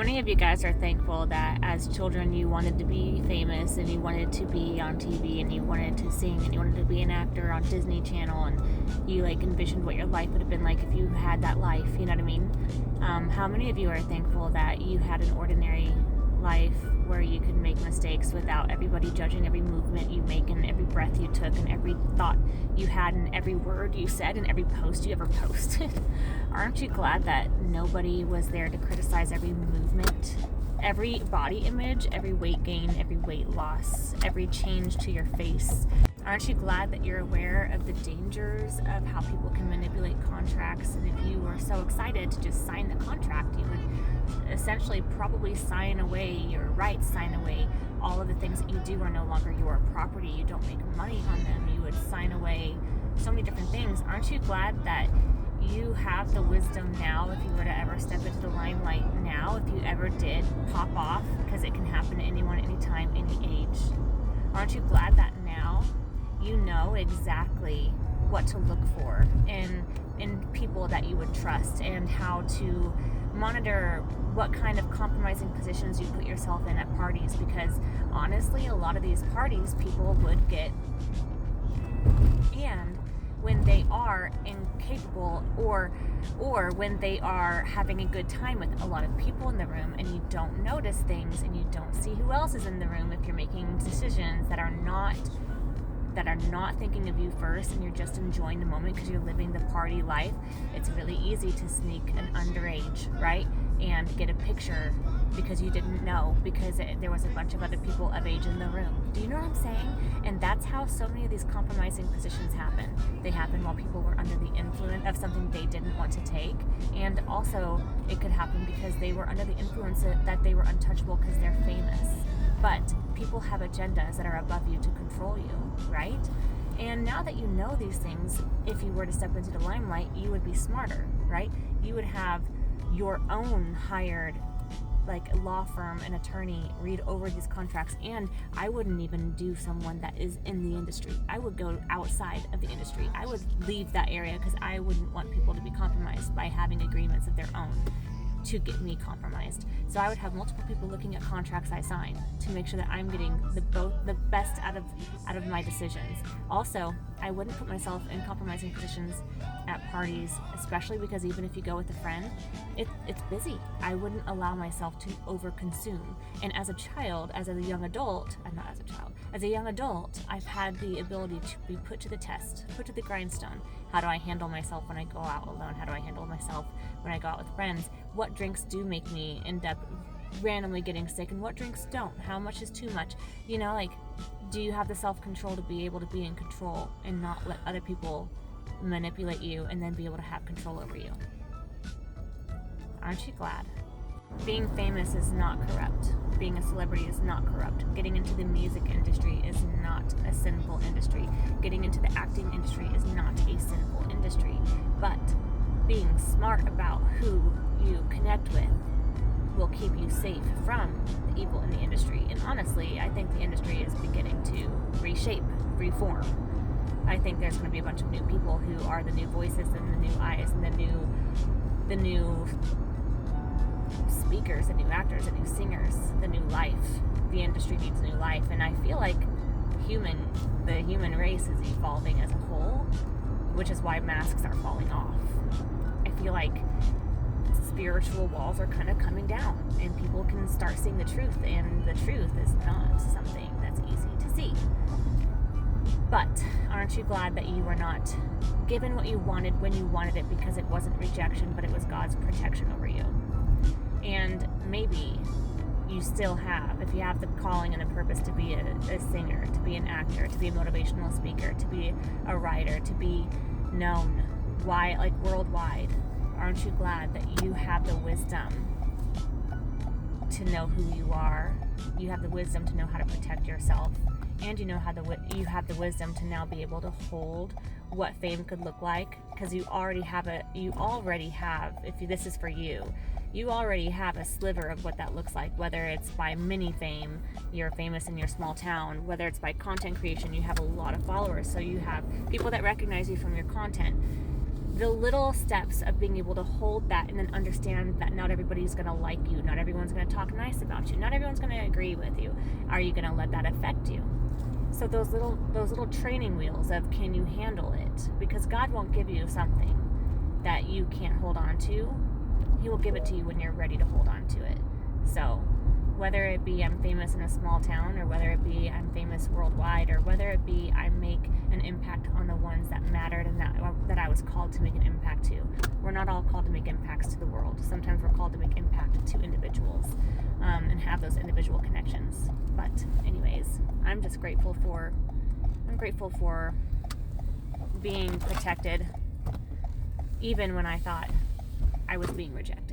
Many of you guys are thankful that as children you wanted to be famous and you wanted to be on TV and you wanted to sing and you wanted to be an actor on Disney Channel, and you like envisioned what your life would have been like if you had that life, you know what I mean? How many of you are thankful that you had an ordinary life where you could make mistakes without everybody judging every movement you make and every breath you took and every thought you had and every word you said and every post you ever posted? Aren't you glad that nobody was there to criticize every movement, every body image, every weight gain, every weight loss, every change to your face? Aren't you glad that you're aware of the dangers of how people can manipulate contracts? And if you were so excited to just sign the contract, you would essentially probably sign away your rights, sign away all of the things that you do are no longer your property. You don't make money on them. You would sign away so many different things. Aren't you glad that you have the wisdom now, if you were to ever step into the limelight now, if you ever did pop off, because it can happen to anyone, anytime, any age? Aren't you glad that now you know exactly what to look for in people that you would trust, and how to monitor what kind of compromising positions you put yourself in at parties? Because honestly, a lot of these parties people would get, and when they are incapable or when they are having a good time with a lot of people in the room and you don't notice things and you don't see who else is in the room, if you're making decisions that are not thinking of you first and you're just enjoying the moment because you're living the party life, it's really easy to sneak an underage, right? And get a picture because you didn't know, because there was a bunch of other people of age in the room. Do you know what I'm saying? And that's how so many of these compromising positions happen. They happen while people were under the influence of something they didn't want to take. And also, it could happen because they were under the influence that they were untouchable because they're famous. But people have agendas that are above you to control you, right? And now that you know these things, if you were to step into the limelight, you would be smarter, right? You would have your own hired law firm and attorney read over these contracts. And I wouldn't even do someone that is in the industry. I would go outside of the industry. I would leave that area because I wouldn't want people to be compromised by having agreements of their own to get me compromised. So I would have multiple people looking at contracts I sign to make sure that I'm getting the best out of my decisions. Also, I wouldn't put myself in compromising positions at parties, especially because even if you go with a friend, it's busy. I wouldn't allow myself to overconsume. And as a young adult, I've had the ability to be put to the test, put to the grindstone. How do I handle myself when I go out alone? How do I handle myself when I go out with friends? What drinks do make me end up randomly getting sick, and what drinks don't? How much is too much? Do you have the self-control to be able to be in control and not let other people manipulate you and then be able to have control over you? Aren't you glad? Being famous is not corrupt. Being a celebrity is not corrupt. Getting into the music industry is not a sinful industry. Getting into the acting industry is not a sinful industry. But being smart about who you connect with will keep you safe from the evil in the industry. And honestly, I think the industry is beginning to reshape, reform. I think there's going to be a bunch of new people who are the new voices and the new eyes and the new speakers, the new actors, the new singers, the new life. The industry needs new life, and I feel like the human race is evolving as a whole, which is why masks are falling off. I feel like spiritual walls are kind of coming down and people can start seeing the truth, and the truth is not something that's easy to see. But aren't you glad that you were not given what you wanted when you wanted it, because it wasn't rejection, but it was God's protection over you? And maybe you still have, if you have the calling and the purpose to be a singer, to be an actor, to be a motivational speaker, to be a writer, to be known worldwide, aren't you glad that you have the wisdom to know who you are? You have the wisdom to know how to protect yourself, and you have the wisdom to now be able to hold what fame could look like, because you already have, if this is for you, you already have a sliver of what that looks like, whether it's by mini fame, you're famous in your small town, whether it's by content creation, you have a lot of followers, so you have people that recognize you from your content. the little steps of being able to hold that and then understand that not everybody's going to like you, not everyone's going to talk nice about you, not everyone's going to agree with you. Are you going to let that affect you? So those little training wheels of, can you handle it? Because God won't give you something that you can't hold on to. He will give it to you when you're ready to hold on to it. So whether it be I'm famous in a small town, or whether it be I'm famous worldwide, or whether it be I make an impact on the ones that mattered and that I was called to make an impact to. We're not all called to make impacts to the world. Sometimes we're called to make impact to individuals, and have those individual connections. But anyways, I'm grateful for being protected, even when I thought I was being rejected.